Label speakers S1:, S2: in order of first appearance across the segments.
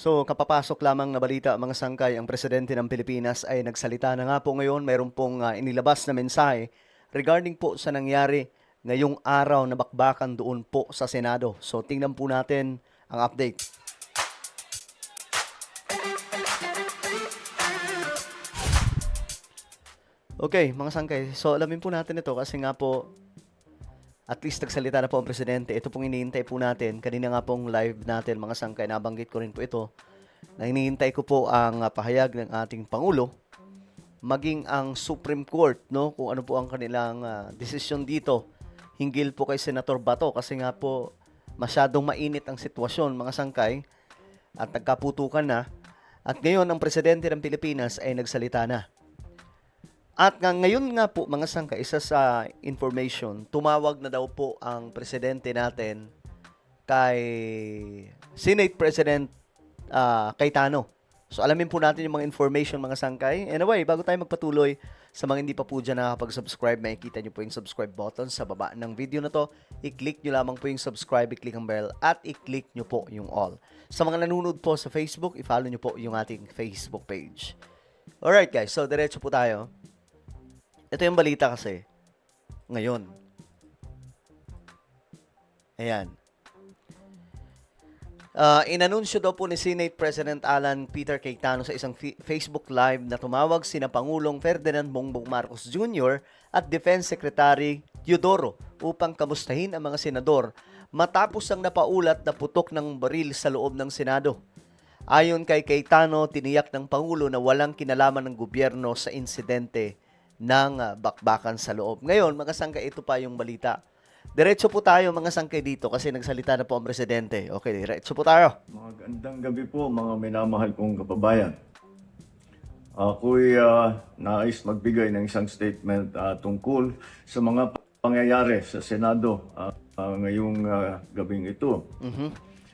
S1: So, kapapasok lamang na balita mga sangkay, ang presidente ng Pilipinas ay nagsalita na nga po ngayon. Mayroon pong inilabas na mensahe regarding po sa nangyari ngayong araw na bakbakan doon po sa Senado. So, tingnan po natin ang update. Okay, mga sangkay. So, alamin po natin ito kasi nga po, at least nagsalita na po ang presidente. Ito pong iniintay po natin. Kanina nga pong live natin, mga sangkay, nabanggit ko rin po ito, na hinihintay ko po ang pahayag ng ating Pangulo, maging ang Supreme Court, no, kung ano po ang kanilang desisyon dito hinggil po kay Senator Bato kasi nga po masyadong mainit ang sitwasyon, mga sangkay, at nagkaputukan na. At ngayon, ang presidente ng Pilipinas ay nagsalita na. At ngayon nga po, mga sangkay, isa sa information, tumawag na daw po ang presidente natin kay Senate President Cayetano. So, alamin po natin yung mga information, mga sangkay. Anyway, bago tayo magpatuloy, sa mga hindi pa po dyan nakakapag-subscribe, makikita nyo po yung subscribe button sa baba ng video na to. I-click nyo lamang po yung subscribe, i-click ang bell, at i-click nyo po yung all. Sa mga nanonood po sa Facebook, i-follow nyo po yung ating Facebook page. Alright guys, so diretso po tayo. Ito yung balita kasi, ngayon. Ayan. Inanunsyo daw po ni Senate President Alan Peter Cayetano sa isang Facebook Live na tumawag sina Pangulong Ferdinand Bongbong Marcos Jr. at Defense Secretary Teodoro upang kamustahin ang mga senador matapos ang napaulat na putok ng baril sa loob ng Senado. Ayon kay Cayetano, tiniyak ng Pangulo na walang kinalaman ng gobyerno sa insidente ng bakbakan sa loob. Ngayon, mga sangkay, ito pa yung balita. Diretso po tayo, mga sangkay, dito kasi nagsalita na po ang presidente. Okay, diretso po tayo.
S2: Magandang gabi po mga minamahal kong kababayan. Ako'y nais magbigay ng isang statement tungkol sa mga pangyayari sa Senado ngayong gabing ito.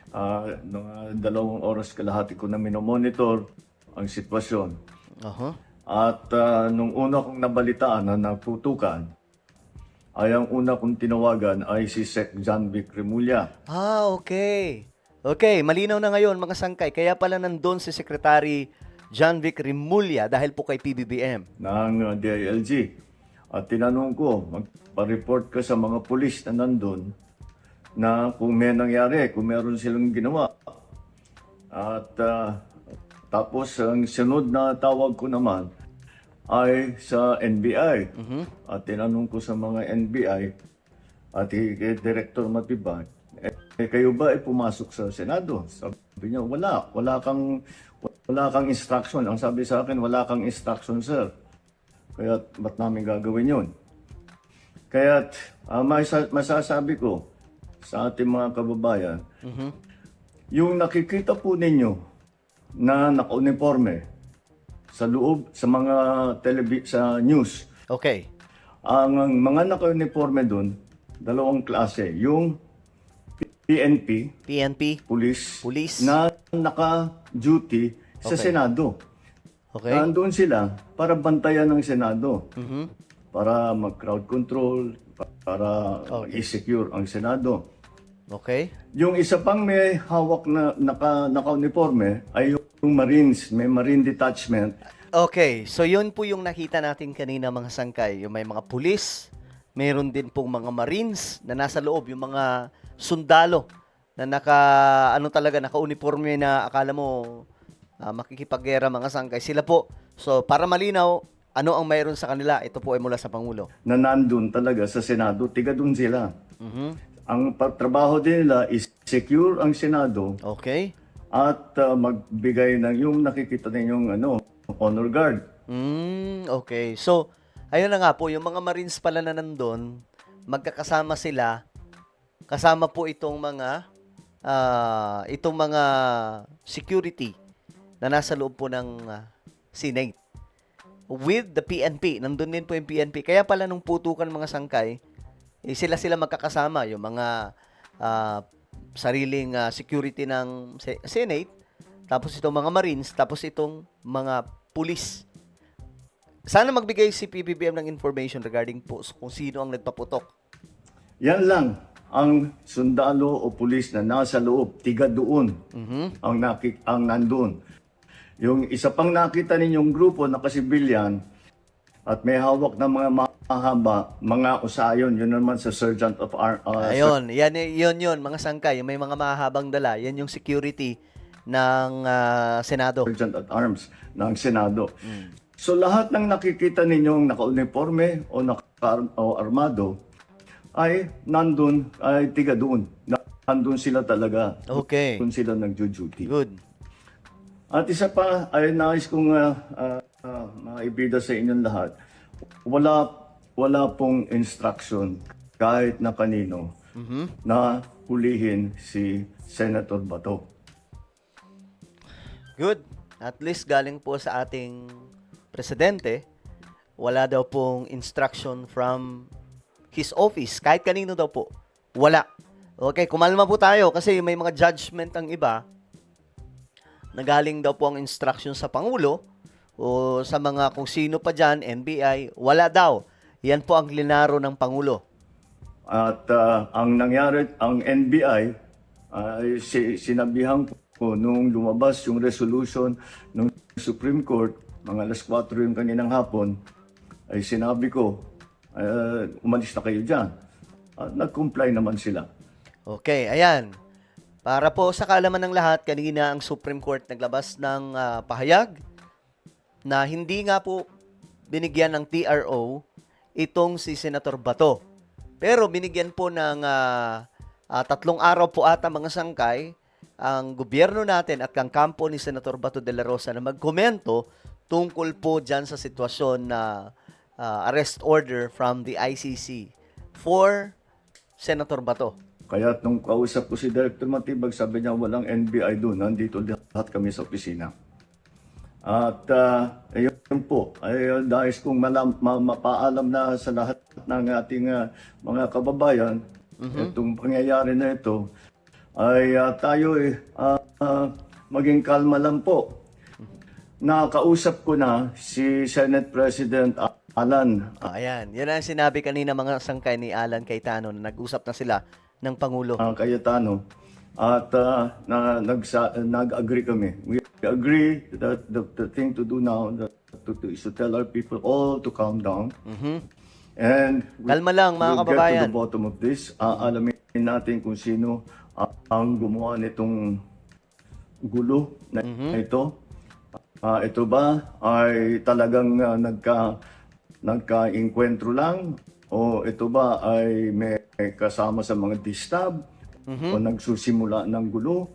S2: Mga 2 oras kalahati ko na minomonitor ang sitwasyon. At nung una kong nabalitaan na naputukan, ay ang una kong tinawagan ay si Sec. John Vic Remulla.
S1: Okay. Okay, malinaw na ngayon, mga sangkay. Kaya pala nandun si Secretary John Vic Remulla dahil po kay PBBM.
S2: Ng DILG. At tinanong ko, magpa-report ka sa mga pulis na nandun na kung may nangyari, kung meron silang ginawa. At tapos ang sunod na tawag ko naman ay sa NBI. At tinanong ko sa mga NBI at kay Director Matibag, kayo ba ay pumasok sa Senado? Sabi niya, wala kang instruction. Ang sabi sa akin, wala kang instruction, sir. Kaya ba't namin gagawin yun? Kaya masasabi ko sa ating mga kababayan, yung nakikita po ninyo na naka-uniforme sa loob, sa mga sa news.
S1: Okay.
S2: Ang mga naka-uniforme doon, 2 klase. Yung PNP,
S1: Police.
S2: na naka-duty sa
S1: Okay.
S2: Senado.
S1: Okay.
S2: Nandun sila para bantayan ng Senado. Para mag-crowd control, para i-secure ang Senado.
S1: Okay.
S2: Yung isa pang may hawak na naka-uniforme ay yung Marines, may Marine Detachment.
S1: Okay, so yun po yung nakita natin kanina, mga sangkay. Yung may mga pulis, mayroon din pong mga Marines na nasa loob, yung mga sundalo na naka-uniforme na akala mo makikipaggera, mga sangkay. Sila po. So, para malinaw, ano ang mayroon sa kanila? Ito po ay mula sa Pangulo.
S2: Na nandun talaga sa Senado, tiga dun sila. Ang trabaho din nila is secure ang Senado
S1: Okay.
S2: at magbigay ng yung nakikita ninyong honor guard.
S1: Okay. So, ayun na nga po, yung mga Marines pala na nandun, magkakasama sila, kasama po itong mga security na nasa loob po ng Senate. With the PNP, nandun din po yung PNP. Kaya pala nung putukan, mga sangkay, sila magkakasama, yung mga sariling security ng Senate, tapos itong mga Marines, tapos itong mga pulis. Sana magbigay si PBBM ng information regarding po kung sino ang nagpaputok.
S2: Yan lang. ang sundalo o pulis na nasa loob, tiga doon ang nandun. Yung isa pang nakita ninyong grupo na kasibilyan at may hawak ng mga mahaba, mga usayon, yun naman sa Sergeant of
S1: Ayun, yun, mga sangkay, yung may mga mahabang dala, yan yung security ng Senado.
S2: Sergeant at Arms ng Senado. So lahat ng nakikita ninyong naka-uniforme o armado ay nandun, ay tiga doon. Nandun sila talaga.
S1: Okay.
S2: Doon sila nagjo-duty.
S1: Good.
S2: At isa pa ay nais kong maibida sa inyong lahat. Wala pong instruction kahit na kanino na hulihin si Senator Bato.
S1: Good. At least galing po sa ating presidente, wala daw pong instruction from his office. Kahit kanino daw po. Wala. Okay, kumalma po tayo kasi may mga judgment ang iba na galing daw po ang instruction sa Pangulo o sa mga kung sino pa dyan, NBI, wala daw. Yan po ang linaro ng Pangulo.
S2: At ang nangyari, ang NBI, ay sinabihan ko nung lumabas yung resolution ng Supreme Court, mga alas 4 yung kaninang hapon, ay sinabi ko, umalis na kayo dyan. At nag-comply naman sila.
S1: Okay, ayan. Para po sa kaalaman ng lahat, kanina ang Supreme Court naglabas ng pahayag na hindi nga po binigyan ng TRO itong si Senator Bato. Pero binigyan po ng 3 araw po ata mga sangkay ang gobyerno natin at ang kampo ni Senator Bato de la Rosa na magkomento tungkol po dyan sa sitwasyon na arrest order from the ICC for Senator Bato.
S2: Kaya nung kausap ko si Director Matibag, sabi niya walang NBI doon, nandito lahat kami sa opisina. At ayun po, ay dahil kong mapaalam na sa lahat ng ating mga kababayan, itong pangyayari na ito, ay tayo maging kalma lang po. Nakausap ko na si Senate President Alan.
S1: Ayan, yan ang sinabi kanina mga sangkay ni Alan Cayetano na nag-usap na sila ng Pangulo.
S2: Cayetano. At nag-agree kami. We agree that the thing to do now is to tell our people all to calm down. And
S1: Kalma lang, mga
S2: we'll
S1: kababayan.
S2: get to the bottom of this. Alamin natin kung sino ang gumawa nitong gulo na ito. Ito ba ay talagang nagka-enkwentro lang? O ito ba ay may kasama sa mga distab? O nagsusimula ng gulo?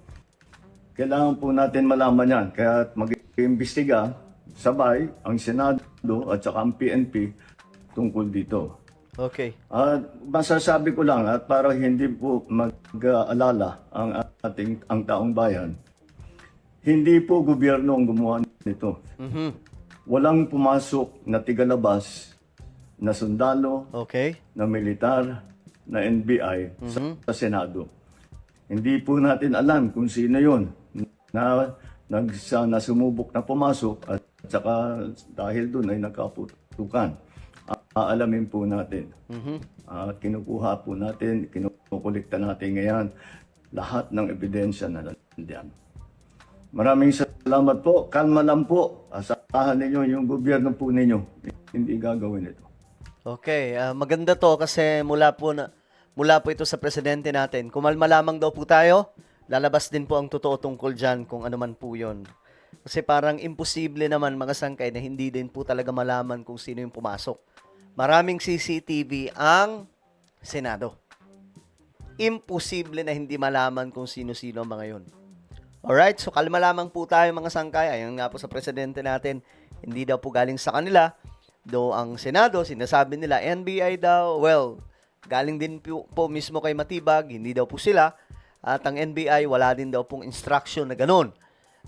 S2: Kailangan po natin malaman yan. Kaya mag-iimbestiga sabay ang Senado at saka ang PNP tungkol dito.
S1: Okay.
S2: Masasabi ko lang at para hindi po mag-alala ang taong bayan, hindi po gobyerno ang gumawa nito. Walang pumasok na tigalabas na sundalo,
S1: Okay.
S2: na militar, na NBI sa Senado. Hindi po natin alam kung sino yon na sumubok na pumasok at saka dahil doon ay nagkaputukan. Aalamin po natin. At kinukuha po natin, kinukulikta natin ngayon lahat ng ebidensya na nandiyan. Maraming salamat po. Kalma lang po. Asahan ninyo yung gobyerno po ninyo. Hindi gagawin ito.
S1: Okay, maganda to kasi mula po ito sa presidente natin. Kumalma lamang daw po tayo. Lalabas din po ang totoo tungkol dyan kung ano man po yun. Kasi parang imposible naman mga sangkay na hindi din po talaga malaman kung sino yung pumasok. Maraming CCTV ang Senado. Imposible na hindi malaman kung sino-sino ang mga yun. Alright, so kalma lamang po tayo mga sangkay. Ayan nga po sa presidente natin, hindi daw po galing sa kanila. Though ang Senado, sinasabi nila NBI daw. Well, galing din po mismo kay Matibag, hindi daw po sila. At ang NBI, wala din daw pong instruction na ganun.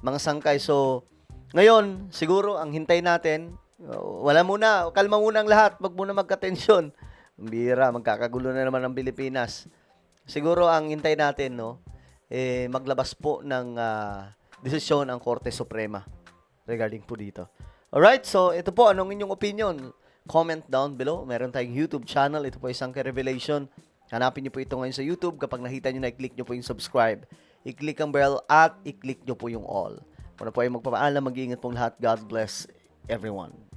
S1: Mga sangkay, so ngayon, siguro ang hintay natin, wala muna, kalma muna ang lahat, wag muna magka-tensyon. Ang bihira, magkakagulo na naman ang Pilipinas. Siguro ang hintay natin, no, maglabas po ng desisyon ang Korte Suprema regarding po dito. Alright, so ito po, anong inyong opinion? Comment down below. Meron tayong YouTube channel. Ito po isang Revelation. Hanapin nyo po ito ngayon sa YouTube. Kapag nakita nyo na, i-click nyo po yung subscribe. I-click ang bell at i-click nyo po yung all. Kung na po ay magpapaalam, mag-iingat pong lahat. God bless everyone.